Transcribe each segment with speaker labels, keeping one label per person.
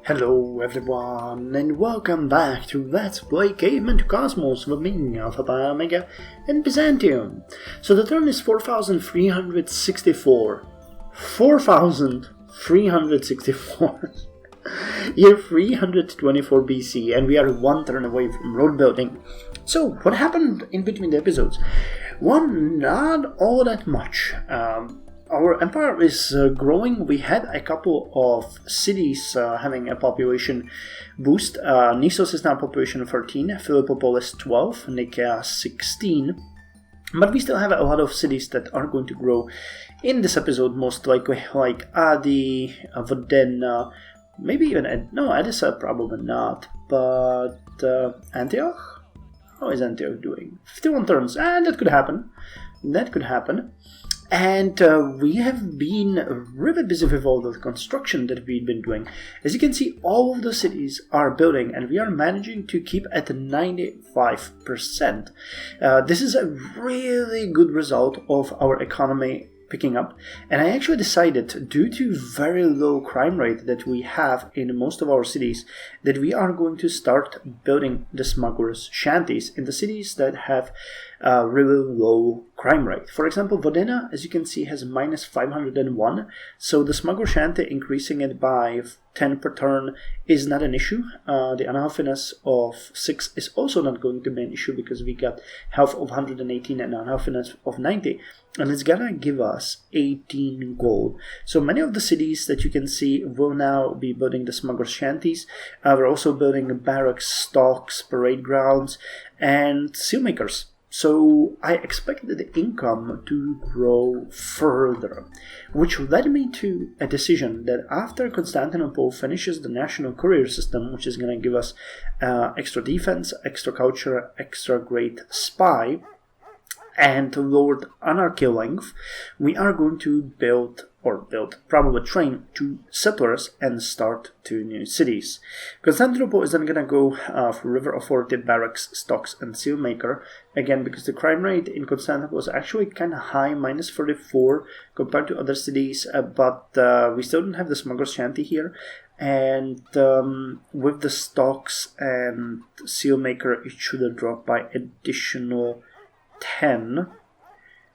Speaker 1: Hello everyone, and welcome back to Let's Play Caveman to Cosmos with me, Alpha Pi Omega, and Byzantium. So the turn is 4,364. 4,364. Year 324 BC, and we are one turn away from road building. So, what happened in between the episodes? One, not all that much. Our empire is growing. We had a couple of cities having a population boost. Nissos is now population 13, Philippopolis 12, Nicaea 16. But we still have a lot of cities that are going to grow in this episode, most likely, like Adi, Vodena, maybe even, no, Edessa probably not, but Antioch? How is Antioch doing? 51 turns, and that could happen. That could happen. And we have been really busy with all the construction that we've been doing. As you can see, all of the cities are building, and we are managing to keep at 95%. This is a really good result of our economy picking up, and I actually decided, due to very low crime rate that we have in most of our cities, that we are going to start building the smugglers' shanties in the cities that have really low crime rate. For example, Vodena, as you can see, has minus 501, so the smuggler shanty, increasing it by 10 per turn is not an issue. The unhealthiness of 6 is also not going to be an issue because we got health of 118 and unhealthiness of 90, and it's gonna give us 18 gold. So many of the cities that you can see will now be building the smuggler shanties. We're also building barracks, stocks, parade grounds, and sealmakers. So I expected the income to grow further, which led me to a decision that after Constantinople finishes the national courier system, which is going to give us extra defense, extra culture, extra great spy, and lowered anarchy length, we are going to probably train 2 settlers and start 2 new cities. Constantinople is then going to go for River Authority, Barracks, Stocks, and Sealmaker, again because the crime rate in Constantinople is actually kind of high, minus 34 compared to other cities, but we still don't have the Smuggler's Shanty here. And with the Stocks and Sealmaker, it should have dropped by additional 10.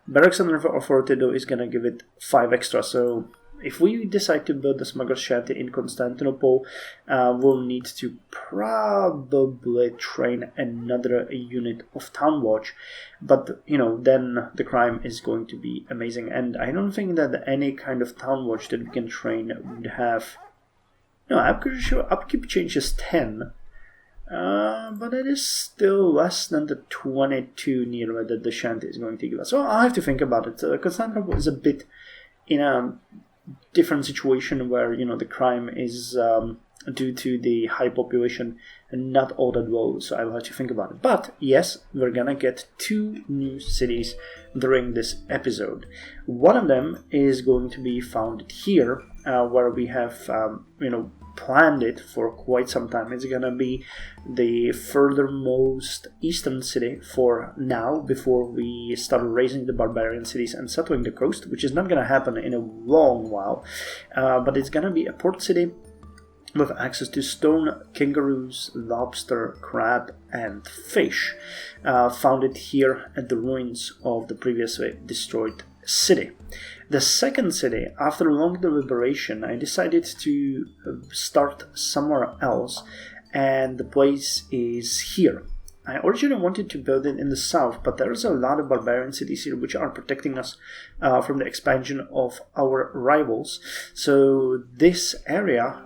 Speaker 1: Barracks and River Authority though is gonna give it 5 extra, so if we decide to build the Smuggler's Shanty in Constantinople, we'll need to probably train another unit of Town Watch, but then the crime is going to be amazing, and I don't think that any kind of Town Watch that we can train would have... No, I'm pretty sure upkeep changes 10. But it is still less than the 22 nearly that the shanty is going to give us. So I'll have to think about it. Constantinople is a bit in a different situation where, the crime is due to the high population and not all that low, so I'll have to think about it. But yes, we're gonna get 2 new cities during this episode. One of them is going to be founded here, where we have, planned it for quite some time. It's gonna be the furthermost eastern city for now, before we start raising the barbarian cities and settling the coast, which is not gonna happen in a long while, but it's gonna be a port city with access to stone, kangaroos, lobster, crab, and fish, founded here at the ruins of the previously destroyed city. The second city, after long deliberation, I decided to start somewhere else, and the place is here. I originally wanted to build it in the south, but there's a lot of barbarian cities here which are protecting us from the expansion of our rivals. So this area,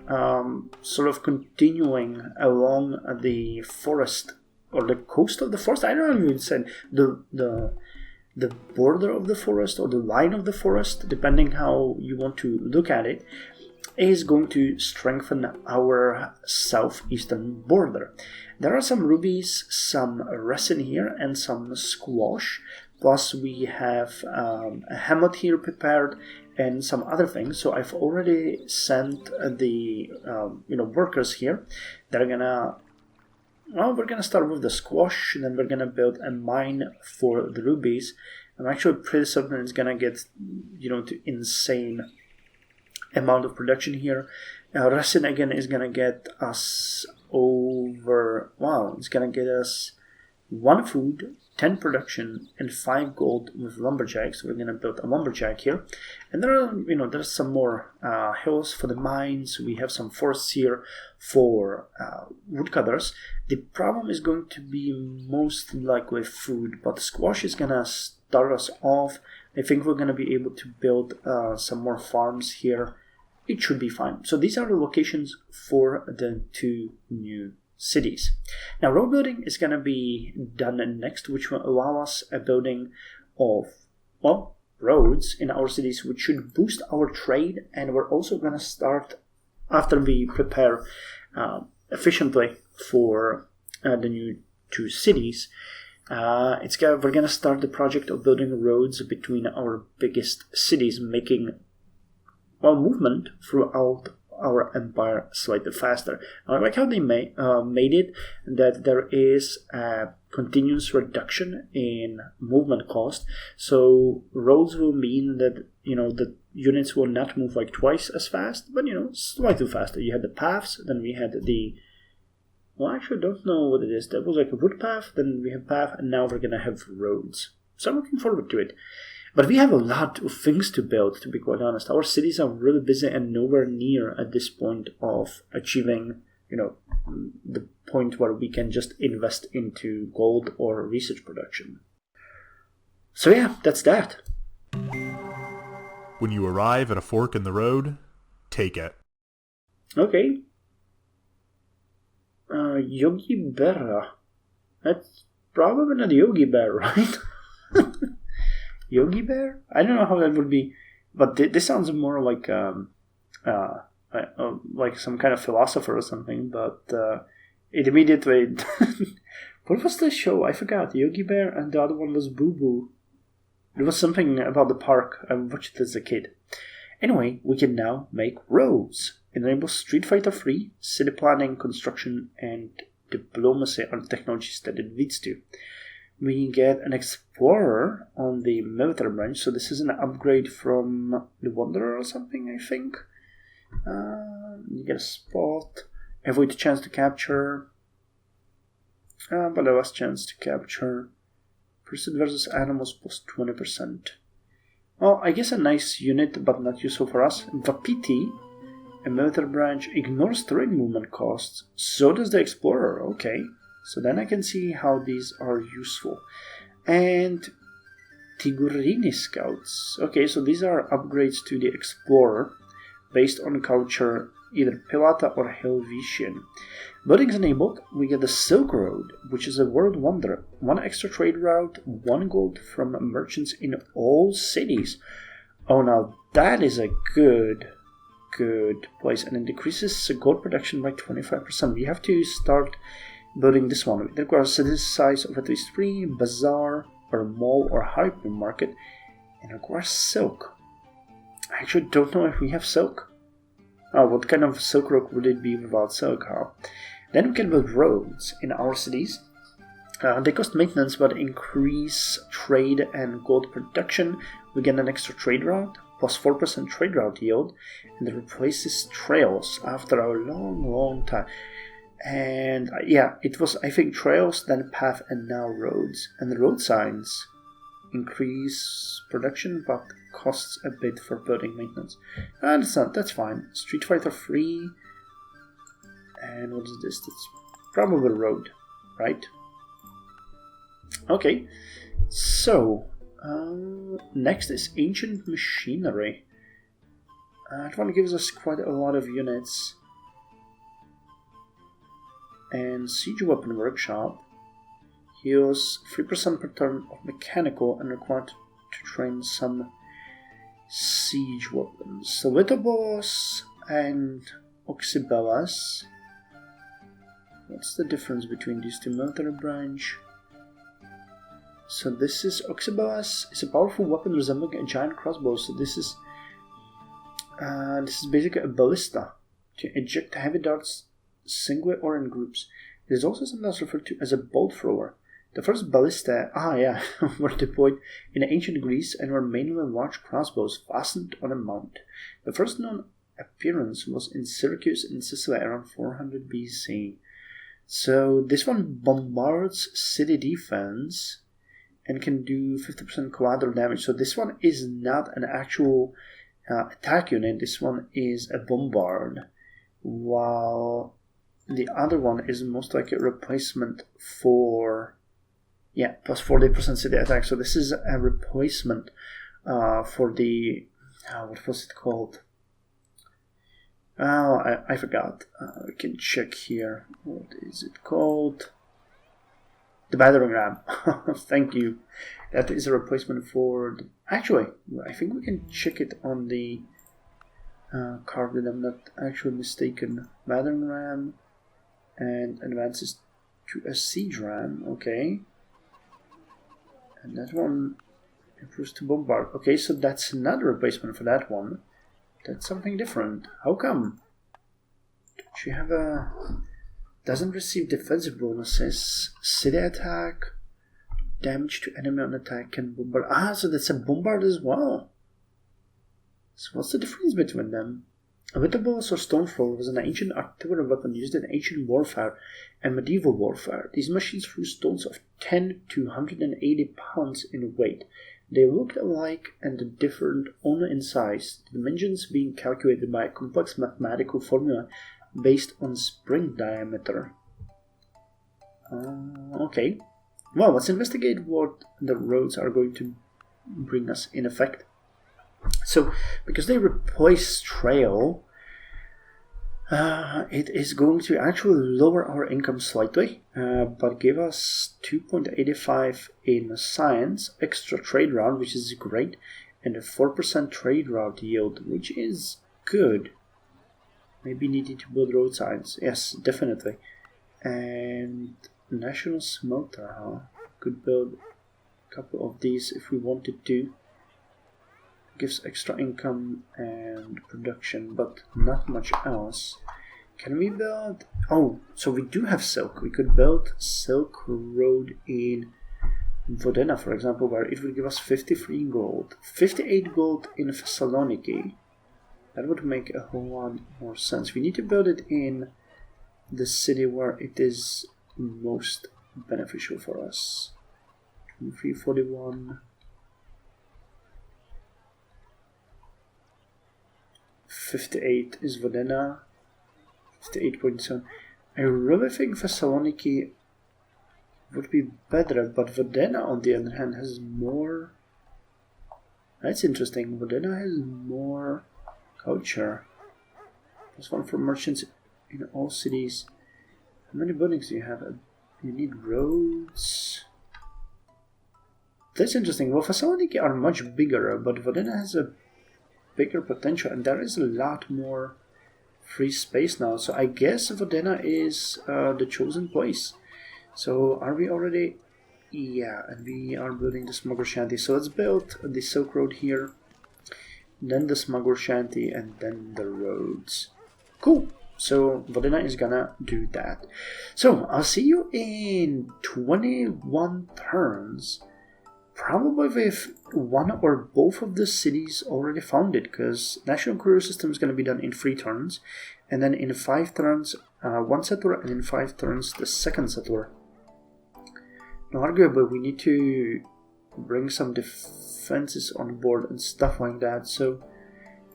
Speaker 1: sort of continuing along the forest, or the coast of the forest, I don't know if you'd say the border of the forest or the line of the forest, depending how you want to look at it, is going to strengthen our southeastern border. There are some rubies, some resin here, and some squash. Plus we have a hamlet here prepared and some other things. So I've already sent the workers here. They're gonna... Well, we're going to start with the squash, and then we're going to build a mine for the rubies. I'm actually pretty certain it's going to get, to insane amount of production here. Resin again is gonna get us over, wow, it's gonna get us 1 food, 10 production, and 5 gold with lumberjacks. We're gonna build a lumberjack here, and there are, there's some more hills for the mines. We have some forests here for woodcutters. The problem is going to be most likely food, but squash is gonna start us off. I think we're gonna be able to build some more farms here. It should be fine. So these are the locations for the 2 new cities. Now road building is going to be done next, which will allow us a building of, well, roads in our cities, which should boost our trade. And we're also going to start, after we prepare efficiently for the new 2 cities, we're going to start the project of building roads between our biggest cities, making, well, movement throughout our empire slightly faster. I like how they made it that there is a continuous reduction in movement cost. So roads will mean that the units will not move like twice as fast, but slightly faster. You had the paths, then we had the, well, actually I don't know what it is. That was like a wood path, then we have path, and now we're gonna have roads. So I'm looking forward to it. But we have a lot of things to build, to be quite honest. Our cities are really busy and nowhere near at this point of achieving, the point where we can just invest into gold or research production. So yeah, that's that.
Speaker 2: When you arrive at a fork in the road, take it.
Speaker 1: Okay. Yogi Berra. That's probably not Yogi Bear, right? Yogi Bear? I don't know how that would be, but this sounds more like some kind of philosopher or something. But it immediately. What was the show? I forgot. Yogi Bear, and the other one was Boo Boo. It was something about the park. I watched it as a kid. Anyway, we can now make roads. It enables Street Fighter 3, city planning, construction, and diplomacy are the technologies that it leads to. We get an explorer on the military branch, so this is an upgrade from the Wanderer or something, I think. You get a spot, avoid chance to capture, but a last chance to capture. Pursuit versus animals plus 20%. Well, I guess a nice unit, but not useful for us. Vapiti, a military branch, ignores terrain movement costs, so does the explorer, okay. So then I can see how these are useful. And Tigurini Scouts. Okay, so these are upgrades to the Explorer based on culture either Pilata or Helvetian. Buildings enabled, we get the Silk Road, which is a world wonder. 1 extra trade route, 1 gold from merchants in all cities. Oh, now that is a good place. And it decreases gold production by 25%. We have to start building this one. It requires a city size of at least 3, bazaar or mall or hypermarket, and requires silk. I actually don't know if we have silk. What kind of silk road would it be without silk? Then we can build roads in our cities. They cost maintenance but increase trade and gold production. We get an extra trade route plus 4% trade route yield, and it replaces trails after a long time. And yeah, it was, I think, trails, then path, and now roads. And the road signs increase production, but costs a bit for building maintenance. And that's fine. Street Fighter 3. And what is this? That's probably road, right? Okay. So, next is Ancient Machinery. That one gives us quite a lot of units. And Siege Weapon Workshop heals 3% per turn of mechanical and required to train some siege weapons. So Litobos and Oxybellas. What's the difference between these two? Military branch. So this is Oxybellas. It's a powerful weapon resembling a giant crossbow. So this is basically a ballista to eject heavy darts singly or in groups. It is also sometimes referred to as a bolt thrower. The first ballista, were deployed in ancient Greece and were mainly large crossbows fastened on a mount. The first known appearance was in Syracuse in Sicily around 400 BC. So this one bombards city defense and can do 50% collateral damage. So this one is not an actual attack unit. This one is a bombard, while the other one is most like a replacement for, plus 40% city attack. So this is a replacement for the, what was it called? Oh, I forgot. We can check here. What is it called? The battering ram. Thank you. That is a replacement for... Actually, I think we can check it on the card that I'm not actually mistaken. Battering ram and advances to a siege ram. Okay. And that one improves to bombard. Okay, so that's another replacement for that one. That's something different. How come? Don't you have a... Doesn't receive defensive bonuses. City attack. Damage to enemy on attack can bombard. Ah, so that's a bombard as well. So what's the difference between them? A Witterballs or Stonefall was an ancient artillery weapon used in ancient warfare and medieval warfare. These machines threw stones of 10 to 180 pounds in weight. They looked alike and differed only in size, the dimensions being calculated by a complex mathematical formula based on spring diameter. Okay. Well, let's investigate what the roads are going to bring us in effect. So, because they replace trail, it is going to actually lower our income slightly, but give us 2.85 in science, extra trade route, which is great, and a 4% trade route yield, which is good. Maybe needing to build road signs. Yes, definitely. And national smelter, huh? Could build a couple of these if we wanted to. Gives extra income and production, but not much else. Can we build... Oh, so we do have silk. We could build Silk Road in Vodena, for example, where it would give us 53 gold. 58 gold in Thessaloniki. That would make a whole lot more sense. We need to build it in the city where it is most beneficial for us. 341... 58 is Vodena. 58.7. I really think Thessaloniki would be better, but Vodena on the other hand has more... That's interesting. Vodena has more culture. Plus one for merchants in all cities. How many buildings do you have? You need roads. That's interesting. Well, Thessaloniki are much bigger, but Vodena has a bigger potential, and there is a lot more free space now. So I guess Vodena is the chosen place. So are we already... Yeah, and we are building the smuggler shanty. So let's build the Silk Road here, then the smuggler shanty, and then the roads. Cool. So Vodena is gonna do that. So I'll see you in 21 turns. Probably with one or both of the cities already founded, because National Courier System is going to be done in 3 turns, and then in 5 turns, one settler, and in 5 turns, the second settler. Now, arguably, we need to bring some defenses on board and stuff like that, so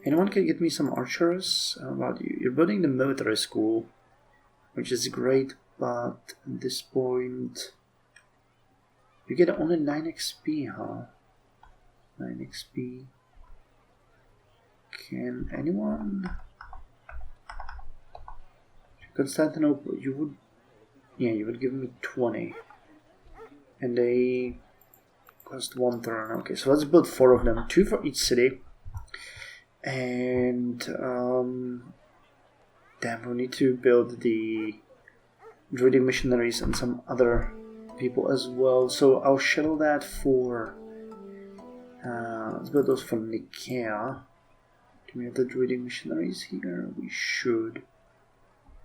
Speaker 1: anyone can get me some archers? Well, you're building the military school, which is great, but at this point... You get only 9 XP, huh? 9 XP. Can anyone... Constantinople, you would... Yeah, you would give me 20. And they cost 1 turn. Okay, so let's build 4 of them. 2 for each city. And... damn, we need to build the druidic missionaries and some other... people as well, so I'll schedule that for let's build those for Nicaea. Do we have the druidic missionaries here? We should.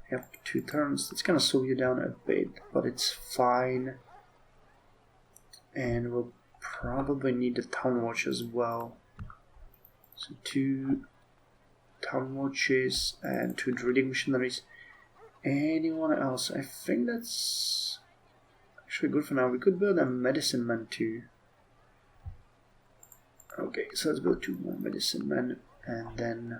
Speaker 1: We have 2 turns. It's gonna slow you down a bit, but it's fine. And we'll probably need the town watch as well. So 2 town watches and 2 drilling missionaries. Anyone else? I think that's actually good for now. We could build a medicine man too. Okay, so let's build 2 more medicine men and then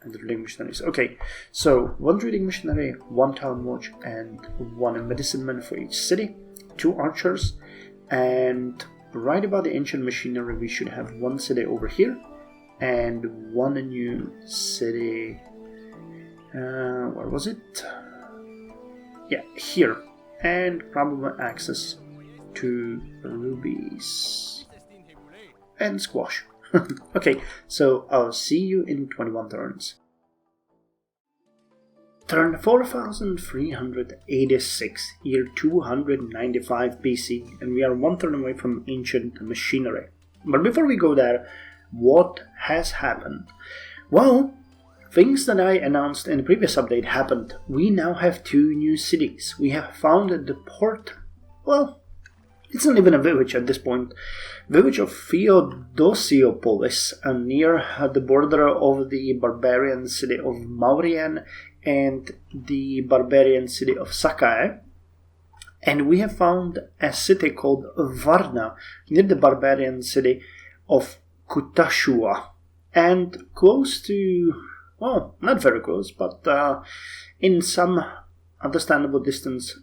Speaker 1: the drilling missionaries. Okay, so 1 drilling missionary, 1 town watch, and 1 medicine man for each city, 2 archers, and right about the ancient machinery we should have 1 city over here and 1 new city. Where was it? Yeah, here, and probably access to rubies and squash. Okay, so I'll see you in 21 turns. Turn 4386, year 295 BC, and we are 1 turn away from ancient machinery. But before we go there, what has happened? Well, things that I announced in the previous update happened. We now have 2 new cities. We have found the port, well, it's not even a village at this point. Village of Theodosiopolis, near the border of the barbarian city of Mauryan and the barbarian city of Sakae. And we have found a city called Varna, near the barbarian city of Kutashua. And close to, well, not very close, but in some understandable distance,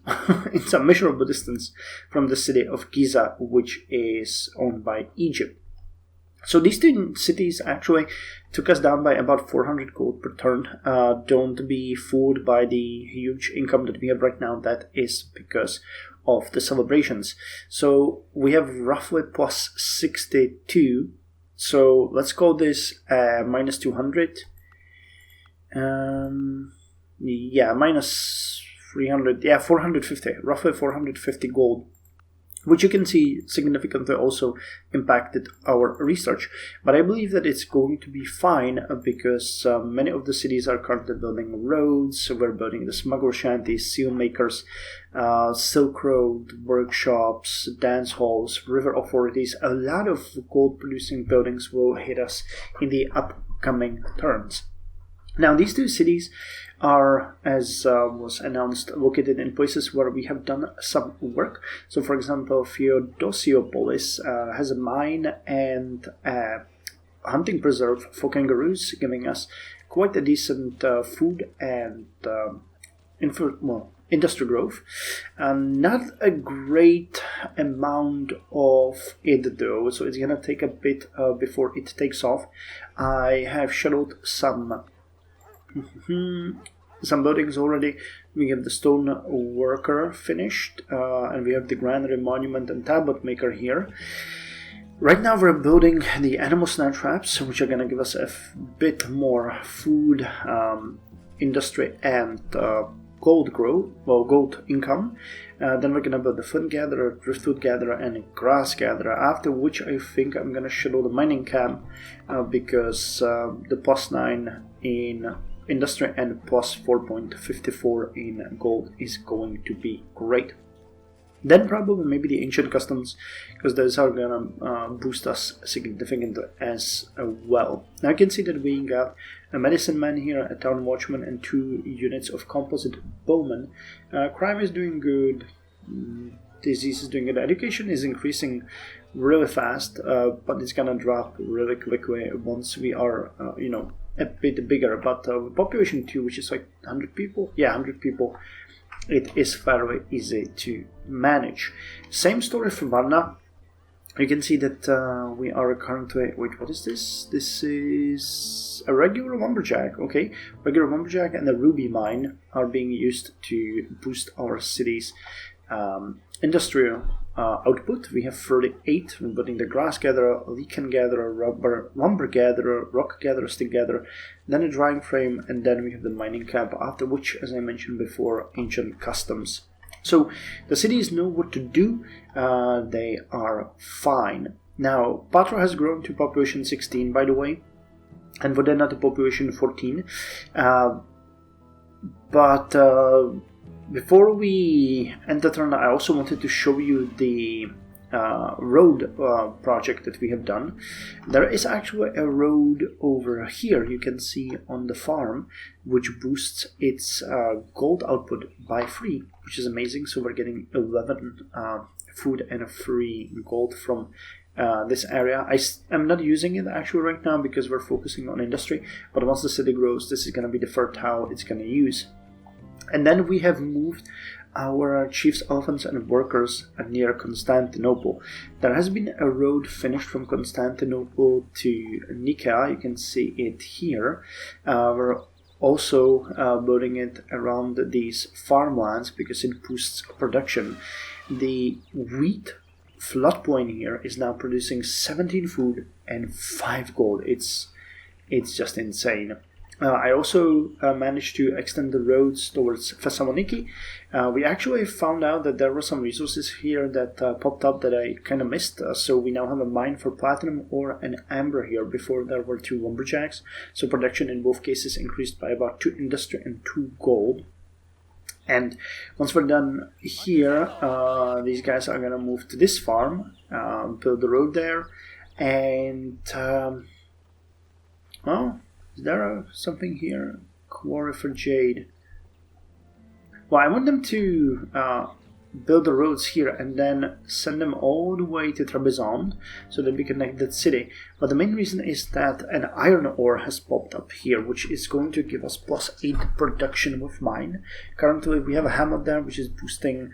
Speaker 1: in some measurable distance from the city of Giza, which is owned by Egypt. So these 2 cities actually took us down by about 400 gold per turn. Don't be fooled by the huge income that we have right now. That is because of the celebrations. So we have roughly plus 62. So let's call this minus 200. Yeah, minus 300, yeah, 450, roughly 450 gold, which you can see significantly also impacted our research. But I believe that it's going to be fine because many of the cities are currently building roads. We're building the smuggler shanties, seal makers, Silk Road workshops, dance halls, river authorities. A lot of gold producing buildings will hit us in the upcoming turns. Now, these 2 cities are, as was announced, located in places where we have done some work. So, for example, Theodosiopolis has a mine and a hunting preserve for kangaroos, giving us quite a decent food and industry growth. Not a great amount of it though, so it's gonna take a bit before it takes off. I have shuttled some buildings already. We have the stone worker finished, and we have the granary, monument, and tablet maker here. Right now we're building the animal snare traps, which are going to give us a bit more food, industry, and gold income. Then we're going to build the fern gatherer, driftwood gatherer, and a grass gatherer, after which I think I'm going to schedule the mining camp because the plus 9 in industry and plus 4.54 in gold is going to be great. Then probably maybe the ancient customs, because those are gonna boost us significantly as well. Now you can see that we got a medicine man here, a town watchman, and 2 units of composite bowmen. Crime is doing good, disease is doing good, education is increasing really fast, but it's gonna drop really quickly once we are, a bit bigger. But population 2, which is like 100 people, 100 people, it is fairly easy to manage. Same story for Varna. You can see that we are currently, wait, what is this? This is a regular lumberjack, okay. Regular lumberjack and the ruby mine are being used to boost our city's industrial output. We have 38. We're building the grass gatherer, lichen gatherer, lumber gatherer, rock gatherer, stick gatherer, then a drying frame, and then we have the mining camp, after which, as I mentioned before, ancient customs. So the cities know what to do. They are fine. Now, Patra has grown to population 16, by the way, and Vodena to population 14. But before we end the turn, I also wanted to show you the road project that we have done. There is actually a road over here you can see on the farm, which boosts its gold output by 3, which is amazing. So we're getting 11 food and a free gold from this area. I'm not using it actually right now because we're focusing on industry, but once the city grows, this is going to be the fertile it's going to use. And then we have moved our chiefs, elephants, and workers near Constantinople. There has been a road finished from Constantinople to Nicaea. You can see it here. We're also building it around these farmlands because it boosts production. The wheat flood point here is now producing 17 food and 5 gold. It's just insane. I also managed to extend the roads towards Thessaloniki. We actually found out that there were some resources here that popped up that I kind of missed. So we now have a mine for platinum or an amber here. Before there were 2 lumberjacks. So production in both cases increased by about 2 industry and 2 gold. And once we're done here, these guys are going to move to this farm, build the road there, and, well, is there something here? Quarry for jade. Well, I want them to build the roads here and then send them all the way to Trebizond so that we connect that city. But the main reason is that an iron ore has popped up here, which is going to give us +8 production with mine. Currently we have a hammer there which is boosting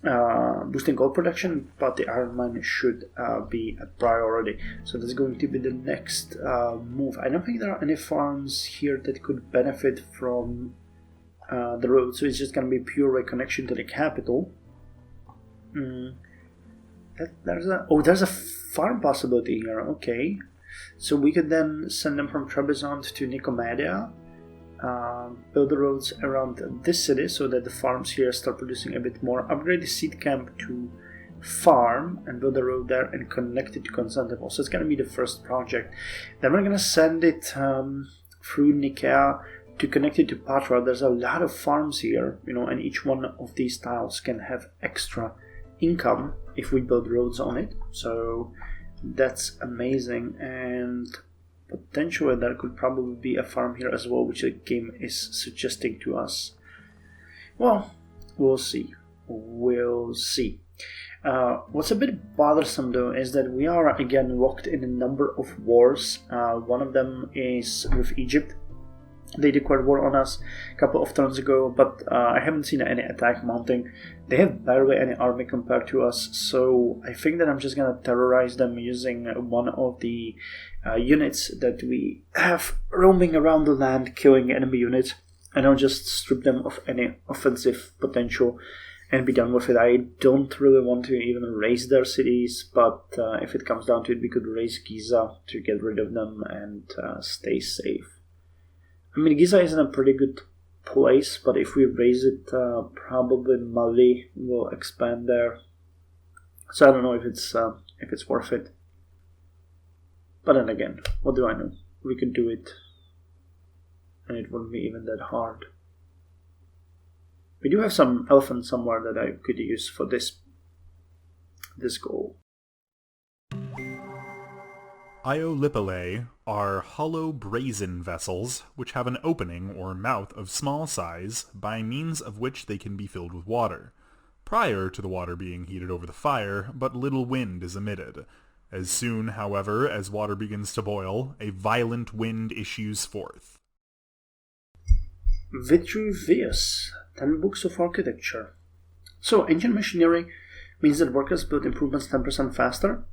Speaker 1: gold production, but the iron mine should be a priority. So that's going to be the next move. I don't think there are any farms here that could benefit from the road, so it's just going to be pure way connection to the capital. There's a farm possibility here. Okay, so we could then send them from Trebizond to Nicomedia, build the roads around this city so that the farms here start producing a bit more, upgrade the seed camp to farm and build a road there and connect it to Constantinople. So it's going to be the first project. Then we're going to send it through Nicaea to connect it to Patra. There's a lot of farms here, and each one of these tiles can have extra income if we build roads on it. So that's amazing, and potentially there could probably be a farm here as well, which the game is suggesting to us. Well, we'll see. What's a bit bothersome though is that we are again locked in a number of wars. One of them is with Egypt. They declared war on us a couple of turns ago, but I haven't seen any attack mounting. They have barely any army compared to us, so I think that I'm just gonna terrorize them using one of the units that we have roaming around the land, killing enemy units, and I'll just strip them of any offensive potential and be done with it. I don't really want to even raise their cities, but if it comes down to it, we could raise Giza to get rid of them and stay safe. I mean, Giza is in a pretty good place, but if we raise it, probably Mali will expand there. So I don't know if it's worth it. But then again, what do I know? We could do it, and it wouldn't be even that hard. We do have some elephants somewhere that I could use for this goal.
Speaker 2: Iolipalae are hollow brazen vessels which have an opening or mouth of small size by means of which they can be filled with water. Prior to the water being heated over the fire, but little wind is emitted. As soon, however, as water begins to boil, a violent wind issues forth.
Speaker 1: Vitruvius, 10 books of architecture. So, ancient machinery means that workers build improvements 10% faster.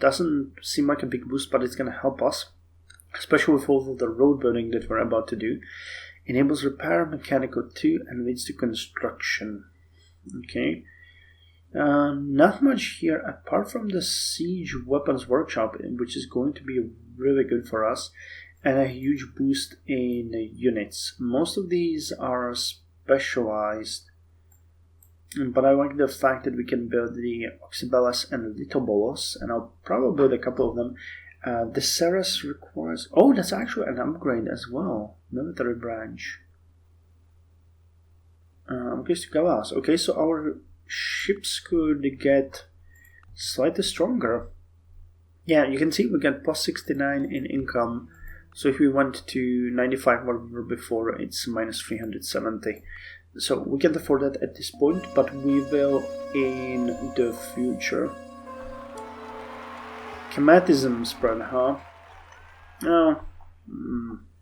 Speaker 1: Doesn't seem like a big boost, but it's going to help us, especially with all of the road building that we're about to do. Enables repair, mechanical 2, and leads to construction. Okay. Not much here apart from the siege weapons workshop, which is going to be really good for us, and a huge boost in units. Most of these are specialized, but I like the fact that we can build the Oxybelas and Litobolos, and I'll probably build a couple of them. The Ceres requires... Oh, that's actually an upgrade as well. Military branch. Okay, so Galas. Okay, so our ships could get slightly stronger. Yeah, you can see we got plus 69 in income. So if we went to 95 where we were before, it's minus 370. So we can't afford that at this point, but we will in the future. Chematism spread, huh? No,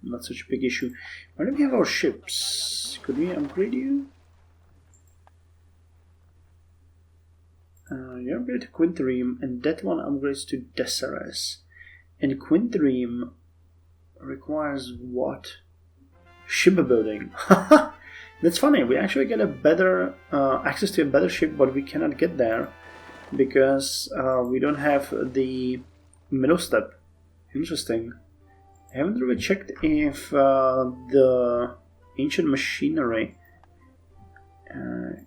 Speaker 1: not such a big issue. Where do we have our ships? Could we upgrade you? You upgrade to Quinterim, and that one upgrades to Deseret. And Quinterim requires what? Shipbuilding. That's funny. We actually get a better access to a better ship, but we cannot get there because we don't have the middle step. Interesting. I haven't really checked if the ancient machinery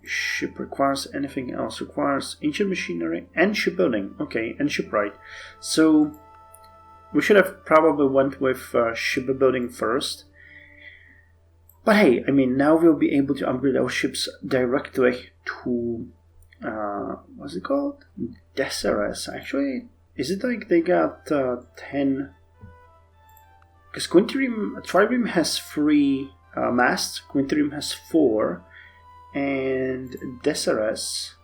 Speaker 1: ship requires anything else. Requires ancient machinery and shipbuilding. Okay, and shipwright. So we should have probably went with shipbuilding first. But hey, I mean, now we'll be able to upgrade our ships directly to what's it called? Deseret. Actually, is it like they got 10? Because Trireme has 3 masts. Quinterim has 4. And Deseret,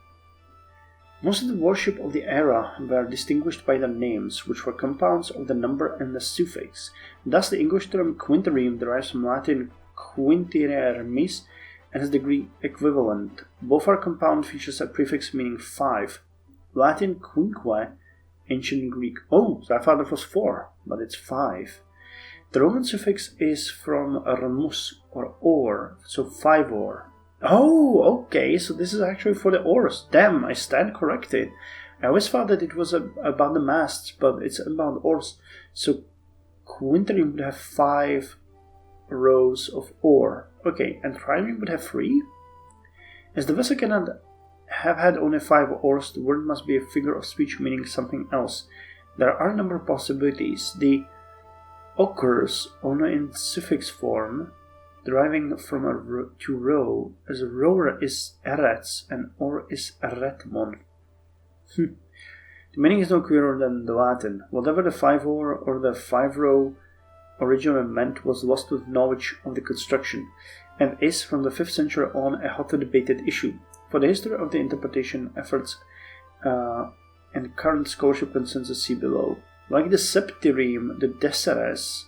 Speaker 1: most of the warship of the era were distinguished by their names, which were compounds of the number and the suffix. Thus, the English term quinterim derives from Latin quinteremis and has the Greek equivalent. Both are compound features a prefix meaning 5. Latin quinque, ancient Greek. Oh, so I thought it was 4, but it's 5. The Roman suffix is from remus, or, so 5 or. Oh, okay, so this is actually for the oars. Damn, I stand corrected. I always thought that it was about the masts, but it's about oars. So Quinterim would have 5 rows of oar. Okay, and Trireme would have 3? As the vessel cannot have had only 5 oars, the word must be a figure of speech meaning something else. There are a number of possibilities. The occurs only in suffix form, deriving from to row, as a rower is erets and or is eretmon. The meaning is no clearer than the Latin. Whatever the 5 oar or the 5 row originally meant was lost with knowledge of the construction, and is from the 5th century on a hotly debated issue. For the history of the interpretation efforts and current scholarship consensus, see below. Like the Septireme, the Deseret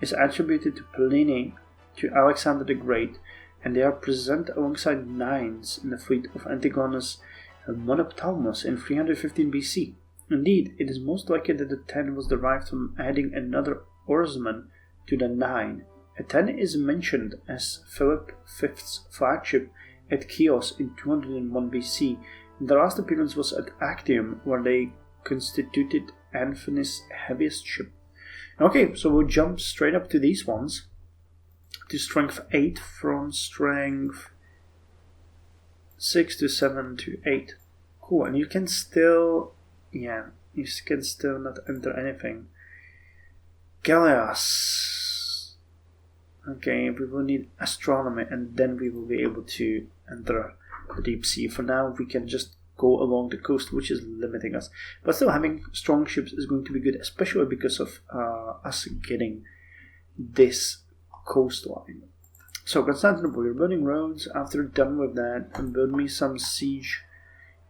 Speaker 1: is attributed to Pliny, to Alexander the Great, and they are present alongside 9s in the fleet of Antigonus and Monopthalmus in 315 BC. Indeed, it is most likely that the 10 was derived from adding another oarsman to the 9. A 10 is mentioned as Philip V's flagship at Chios in 201 BC, and the last appearance was at Actium, where they constituted Anthony's heaviest ship. Okay, so we'll jump straight up to these ones. To strength 8 from strength 6 to 7 to 8. Cool, and you can still, you can still not enter anything. Galeas. Okay, we will need astronomy, and then we will be able to enter the deep sea. For now, we can just go along the coast, which is limiting us. But still, having strong ships is going to be good, especially because of us getting this coastline. So Constantinople, you're building roads. After done with that, and build me some siege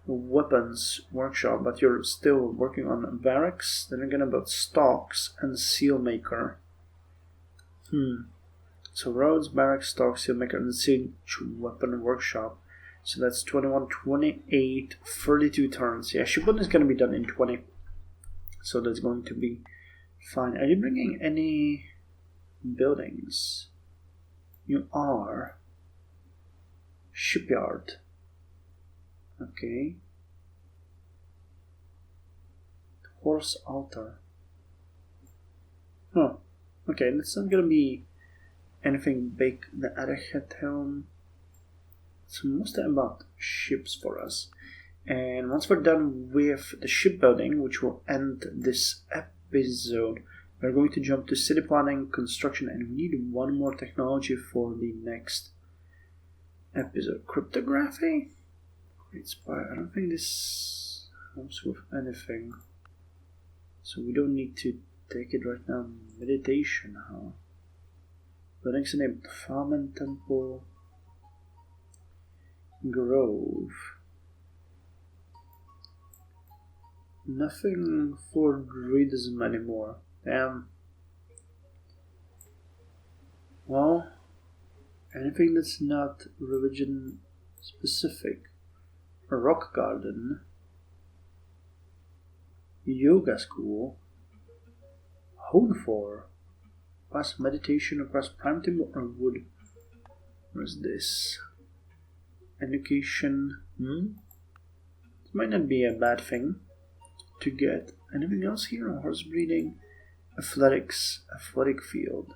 Speaker 1: weapons workshop, but you're still working on barracks. Then you're gonna build stocks and seal-maker. So roads, barracks, stocks, seal-maker, and siege weapon workshop. So that's 21, 28, 32 turns. Yeah, shipbuilding is gonna be done in 20. So that's going to be fine. Are you bringing any buildings? You are. Shipyard. Okay. Horse altar. Oh, okay, that's not gonna be anything big. The Arachet helm. It's mostly about ships for us. And once we're done with the shipbuilding, which will end this episode, we're going to jump to city planning, construction, and we need one more technology for the next episode. Cryptography? Great spire. I don't think this... comes with anything. So we don't need to take it right now. Meditation, huh? Buildings named Farm Temple. Grove. Nothing for druidism anymore. Damn. Well, anything that's not religion specific. A rock garden. Yoga school. Home for. Pass meditation across prime timber or wood. Where's this? Education. This might not be a bad thing to get. Anything else here? Horse breeding. Athletics. Athletic field.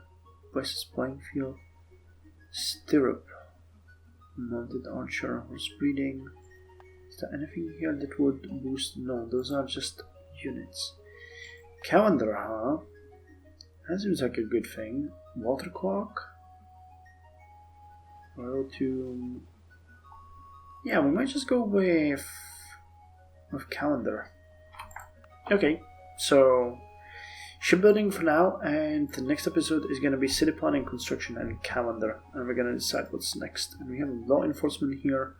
Speaker 1: Versus playing field. Stirrup. Mounted archer. Horse breeding. Is there anything here that would boost? No, those are just units. Calendar, huh? That seems like a good thing. Water clock. Royal tomb. Yeah, we might just go with calendar. Okay, so shipbuilding for now, and the next episode is going to be city planning, construction, and calendar, and we're going to decide what's next. And we have law enforcement here,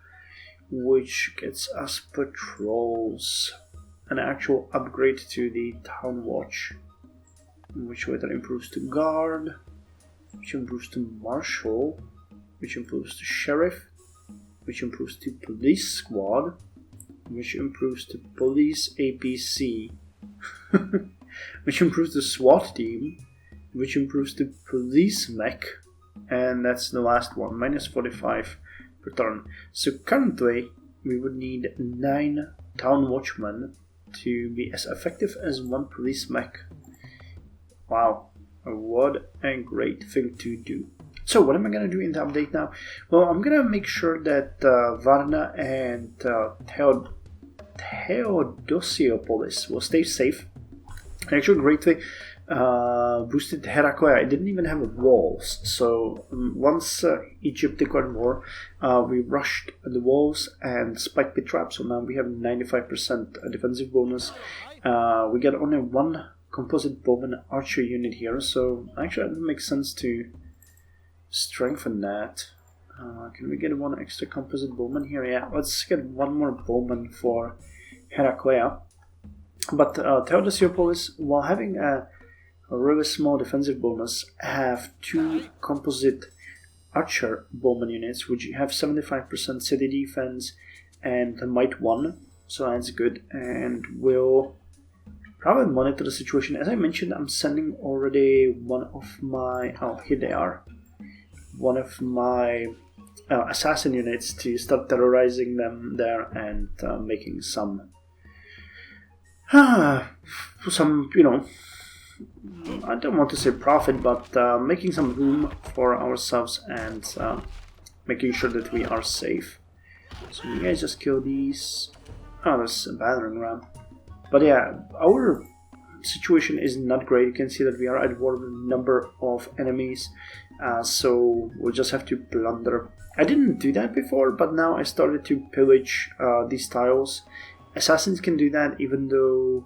Speaker 1: which gets us patrols, an actual upgrade to the town watch, which later improves to guard, which improves to marshal, which improves to sheriff, which improves to police squad, which improves to police APC, which improves to SWAT team, which improves to police mech, and that's the last one, minus 45 per turn. So currently we would need 9 town watchmen to be as effective as 1 police mech. Wow, what a great thing to do. So what am I going to do in the update now? Well, I'm going to make sure that Varna and Theodosiopolis will stay safe. I actually greatly boosted Heraclea. I didn't even have walls. So once Egypt declared war, we rushed the walls and spike pit traps. So now we have 95% defensive bonus. We get only 1 composite bowman archer unit here. So actually it makes sense to strengthen that. Can we get 1 extra composite bowman here? Yeah, let's get 1 more bowman for Heraclea. But Theodosiopolis, while having a really small defensive bonus, have 2 composite archer bowman units, which have 75% city defense and might 1, so that's good, and we'll probably monitor the situation. As I mentioned, I'm sending already one of my, oh, here they are, one of my assassin units to start terrorizing them there and making some, you know, I don't want to say profit, but making some room for ourselves and making sure that we are safe. So you guys just kill these. Oh, there's a battering ram. But yeah, our situation is not great. You can see that we are at war with a number of enemies. So we'll just have to plunder. I didn't do that before, but now I started to pillage these tiles. Assassins can do that even though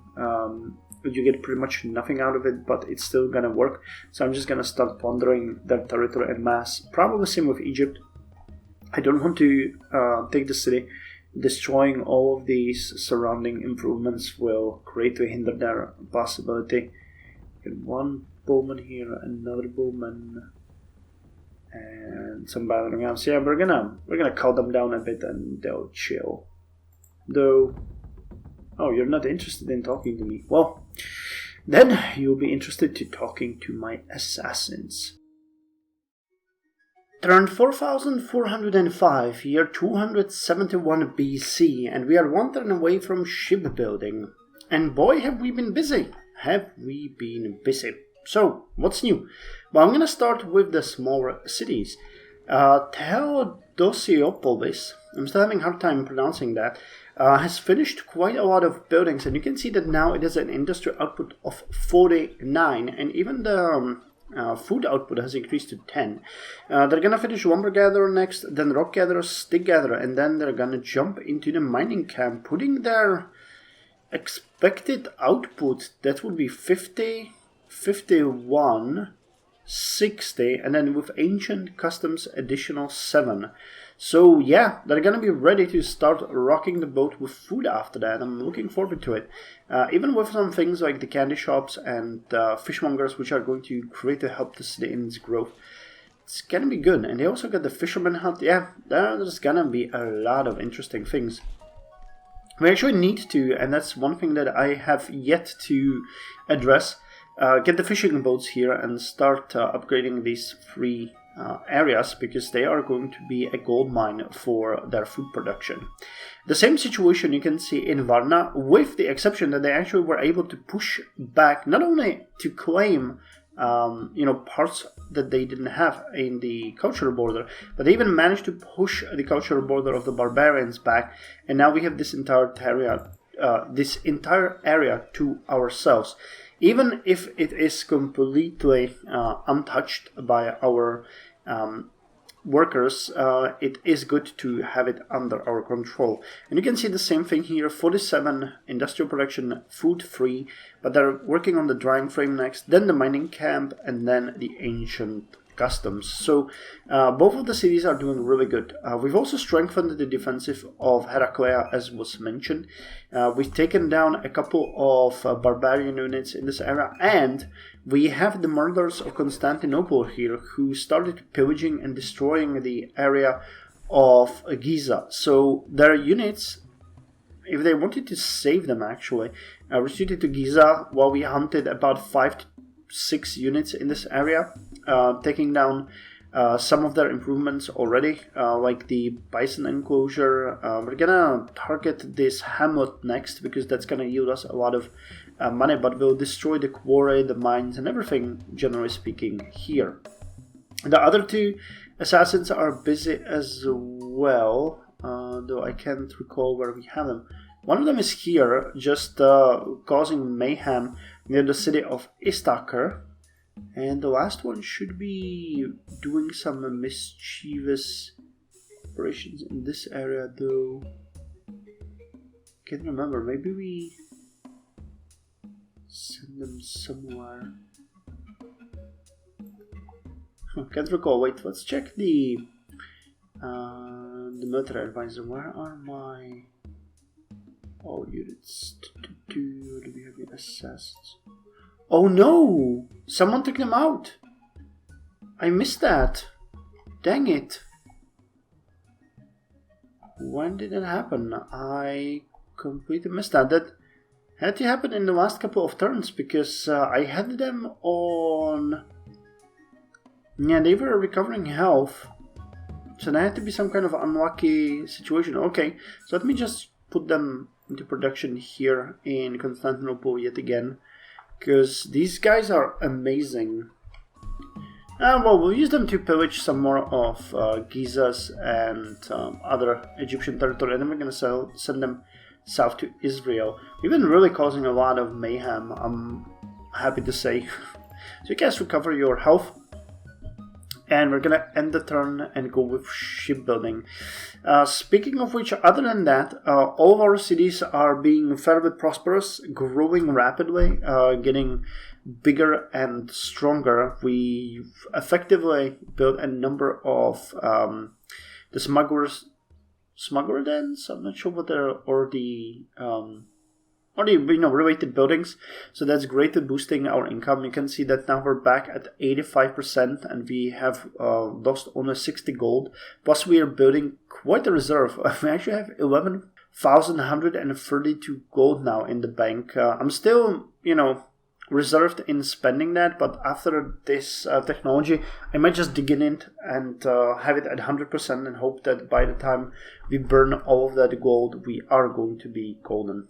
Speaker 1: you get pretty much nothing out of it, but it's still gonna work. So I'm just gonna start plundering their territory en masse. Probably same with Egypt. I don't want to take the city. Destroying all of these surrounding improvements will greatly hinder their possibility. Get 1 bowman here, another bowman, and some battering rams. Yeah, we're gonna cut them down a bit and they'll chill. Though, oh, you're not interested in talking to me. Well, then you'll be interested to talking to my assassins. Turn 4405, year 271 BC, and we are 1 turn away from shipbuilding. And boy, have we been busy! Have we been busy? So, what's new? Well, I'm gonna start with the smaller cities. Theodosiopolis, I'm still having a hard time pronouncing that, has finished quite a lot of buildings, and you can see that now it has an industrial output of 49, and even the food output has increased to 10. They're gonna finish lumber gatherer next, then rock gatherer, stick gatherer, and then they're gonna jump into the mining camp, putting their expected output, that would be 50, 51, 60, and then with ancient customs additional 7. So yeah, they're gonna be ready to start rocking the boat with food after that. I'm looking forward to it. Even with some things like the candy shops and fishmongers, which are going to greatly help the city in its growth. It's gonna be good. And they also got the fisherman hut. Yeah, there's gonna be a lot of interesting things. We actually need to, and that's one thing that I have yet to address, get the fishing boats here and start upgrading these 3 areas, because they are going to be a gold mine for their food production. The same situation you can see in Varna, with the exception that they actually were able to push back, not only to claim parts that they didn't have in the cultural border, but they even managed to push the cultural border of the barbarians back, and now we have this entire area to ourselves. Even if it is completely untouched by our workers, it is good to have it under our control. And you can see the same thing here, 47 industrial production, food free, but they're working on the drying frame next, then the mining camp, and then the ancient customs. So both of the cities are doing really good. We've also strengthened the defensive of Heraclea, as was mentioned. We've taken down a couple of barbarian units in this area, and we have the murderers of Constantinople here, who started pillaging and destroying the area of Giza. So their units, if they wanted to save them, actually retreated to Giza, while we hunted about 5 to 6 units in this area, taking down some of their improvements already, like the bison enclosure. We're gonna target this hamlet next, because that's gonna yield us a lot of money, but we'll destroy the quarry, the mines, and everything, generally speaking, here. The other 2 assassins are busy as well, though I can't recall where we have them. One of them is here, just causing mayhem near the city of Istakhr. And the last one should be doing some mischievous operations in this area, though. Can't remember. Maybe we send them somewhere. Can't recall. Wait, let's check the military advisor. Where are my units? What do we have assessed? Oh no! Someone took them out! I missed that! Dang it! When did it happen? I completely missed that. That had to happen in the last couple of turns, because I had them on... Yeah, they were recovering health. So that had to be some kind of unlucky situation. Okay, so let me just put them into production here in Constantinople yet again, because these guys are amazing. Well, we'll use them to pillage some more of Giza's and other Egyptian territory, and then we're going to send them south to Israel. We've been really causing a lot of mayhem, I'm happy to say. So you guys recover your health. And we're gonna end the turn and go with shipbuilding. Speaking of which, other than that, all of our cities are being fairly prosperous, growing rapidly, getting bigger and stronger. We've effectively built a number of the smuggler dens. I'm not sure what they're, or the related buildings, so that's greatly boosting our income. You can see that now we're back at 85%, and we have lost only 60 gold. Plus, we are building quite a reserve. We actually have 11,132 gold now in the bank. I'm still, reserved in spending that, but after this technology, I might just dig in it and have it at 100% and hope that by the time we burn all of that gold, we are going to be golden.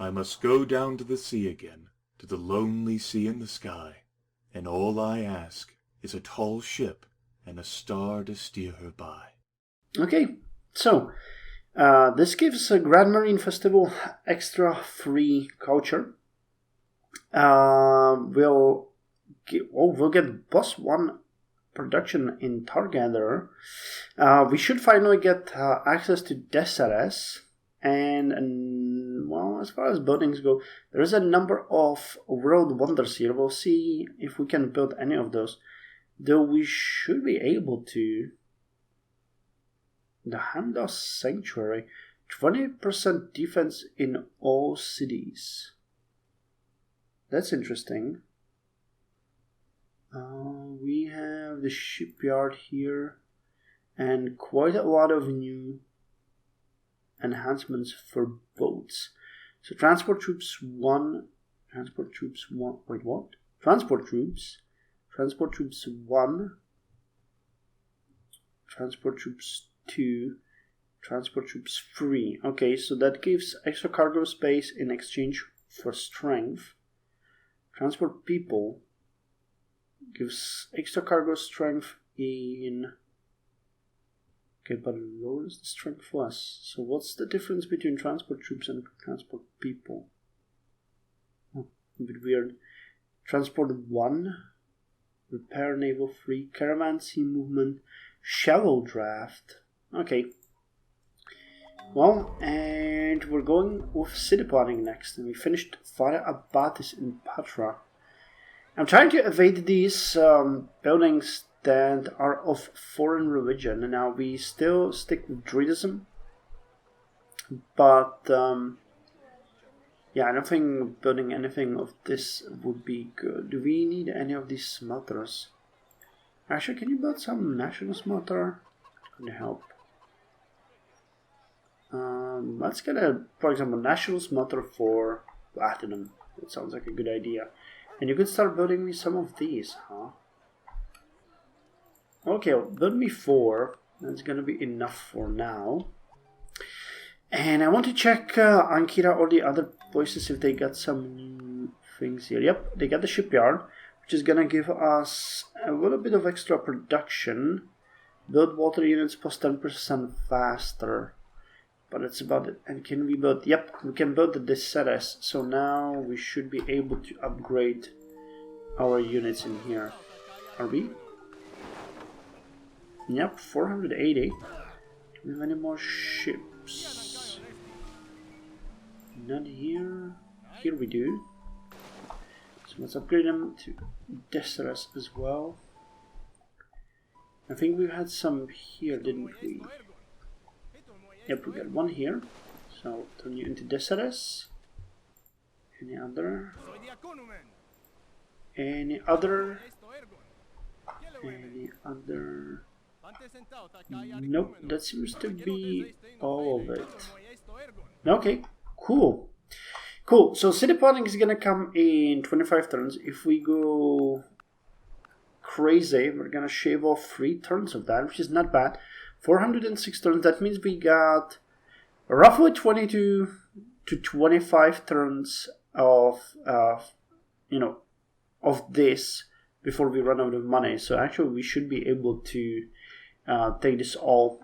Speaker 3: I must go down to the sea again, to the lonely sea in the sky, and all I ask is a tall ship and a star to steer her by.
Speaker 1: Okay, so this gives a Grand Marine Festival extra free culture. We'll get +1 production in Targander. We should finally get access to Deseret and well, as far as buildings go, there is a number of world wonders here. We'll see if we can build any of those. Though we should be able to. The Hamdas Sanctuary, 20% defense in all cities. That's interesting. We have the shipyard here, and quite a lot of new enhancements for boats. So transport troops 1, wait, what? Transport troops 1, transport troops 2, transport troops 3. Okay, so that gives extra cargo space in exchange for strength. Transport people gives extra cargo strength in... Okay, but it lowers the strength less. So what's the difference between transport troops and transport people? Oh, a bit weird. Transport 1, repair naval 3, caravan sea movement, shallow draft. Okay. Well, and we're going with city planning next. And we finished Vara Abatis in Patra. I'm trying to evade these buildings that are of foreign religion. And now we still stick with Druidism. But, yeah, I don't think building anything of this would be good. Do we need any of these smelters? Actually, can you build some national smelter? Could help. Let's get a, for example, national smelter for platinum. That sounds like a good idea. And you could start building me some of these, huh? Okay, well, build me 4. That's gonna be enough for now. And I want to check Ankira or the other places if they got some new things here. Yep, they got the shipyard, which is gonna give us a little bit of extra production. Build water units plus 10% faster. But that's about it. And can we build... Yep, we can build the Deseres. So now we should be able to upgrade our units in here. Are we? Yep, 480. Do we have any more ships? Not here. Here we do. So let's upgrade them to Deseres as well. I think we had some here, didn't we? Yep, we got one here. So turn you into Deseres. Any other? Any other? Any other? Nope, that seems to be all of it. Okay, cool. Cool, so city planning is gonna come in 25 turns. If we go crazy, we're gonna shave off 3 turns of that, which is not bad. 406 turns, that means we got roughly 22 to 25 turns of, of this before we run out of money. So actually we should be able to take this all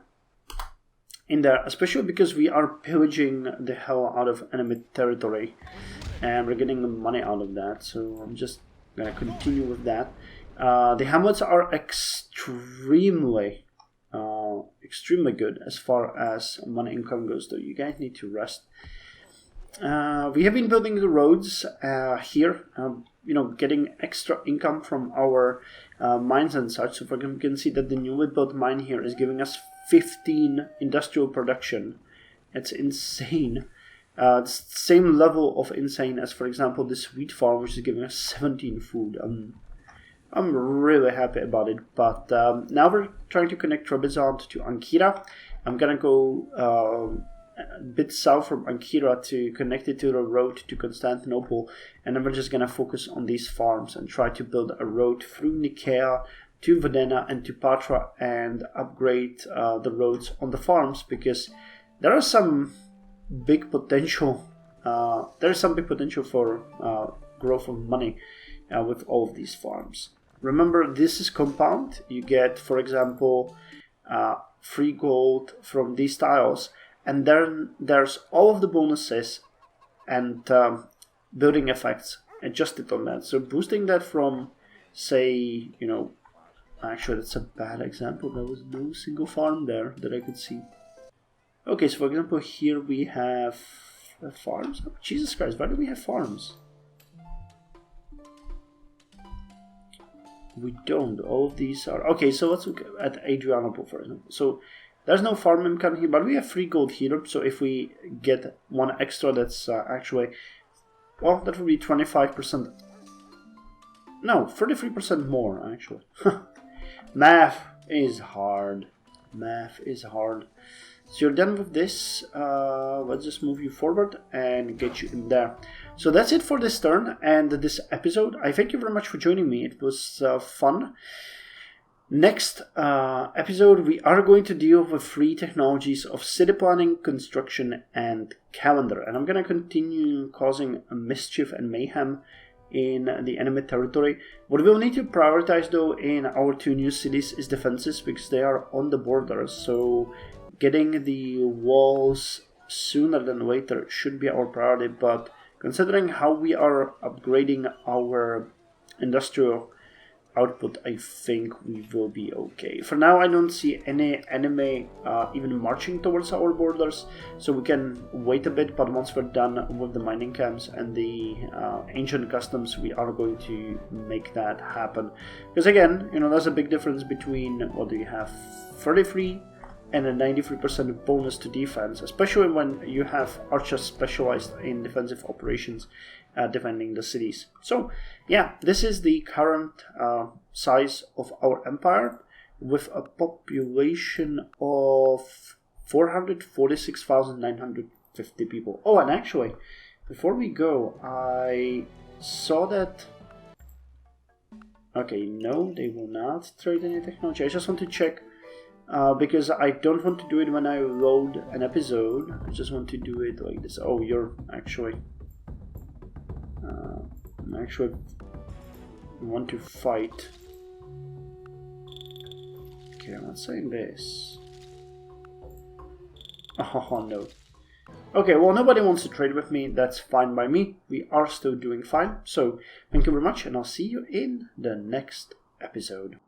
Speaker 1: in there, especially because we are pillaging the hell out of enemy territory and we're getting money out of that. So I'm just gonna continue with that. The hamlets are extremely good as far as money income goes, though you guys need to rest. We have been building the roads here, getting extra income from our mines and such. So for example, you can see that the newly built mine here is giving us 15 industrial production. It's insane. It's the same level of insane as, for example, this wheat farm, which is giving us 17 food. I'm really happy about it, but now we're trying to connect Trebizond to Ankira. I'm gonna go a bit south from Ankira to connect it to the road to Constantinople, and then we're just gonna focus on these farms and try to build a road through Nicaea to Vadena and to Patra and upgrade the roads on the farms, because there is some big potential. For growth of money with all of these farms. Remember, this is compound. You get, for example, free gold from these tiles, and then there's all of the bonuses and building effects adjusted on that. So boosting that from, say, actually that's a bad example. There was no single farm there that I could see. Okay, so for example, here we have farms? Oh, Jesus Christ, why do we have farms? We don't. All of these are... Okay, so let's look at Adrianople, for example. So there's no farm income here, but we have 3 gold here. So if we get 1 extra, that's actually... Well, that would be 25%. No, 33% more, actually. Math is hard. Math is hard. So you're done with this. Let's just move you forward and get you in there. So that's it for this turn and this episode. I thank you very much for joining me. It was fun. Next episode, we are going to deal with 3 technologies of city planning, construction, and calendar. And I'm going to continue causing mischief and mayhem in the enemy territory. What we'll need to prioritize, though, in our 2 new cities is defenses, because they are on the borders. So getting the walls sooner than later should be our priority. But considering how we are upgrading our industrial output, I think we will be okay. For now, I don't see any enemy even marching towards our borders, so we can wait a bit, but once we're done with the mining camps and the ancient customs, we are going to make that happen. Because again, you know, there's a big difference between, what do you have, 33 and a 93% bonus to defense, especially when you have archers specialized in defensive operations defending the cities. So yeah, this is the current size of our empire, with a population of 446,950 people. Oh, and actually, before we go, I saw that... Okay, no, they will not trade any technology. I just want to check, because I don't want to do it when I load an episode. I just want to do it like this. Oh, you're actually... actually want to fight. Okay, I'm not saying this. Oh no. Okay, well, nobody wants to trade with me. That's fine by me. We are still doing fine. So thank you very much, and I'll see you in the next episode.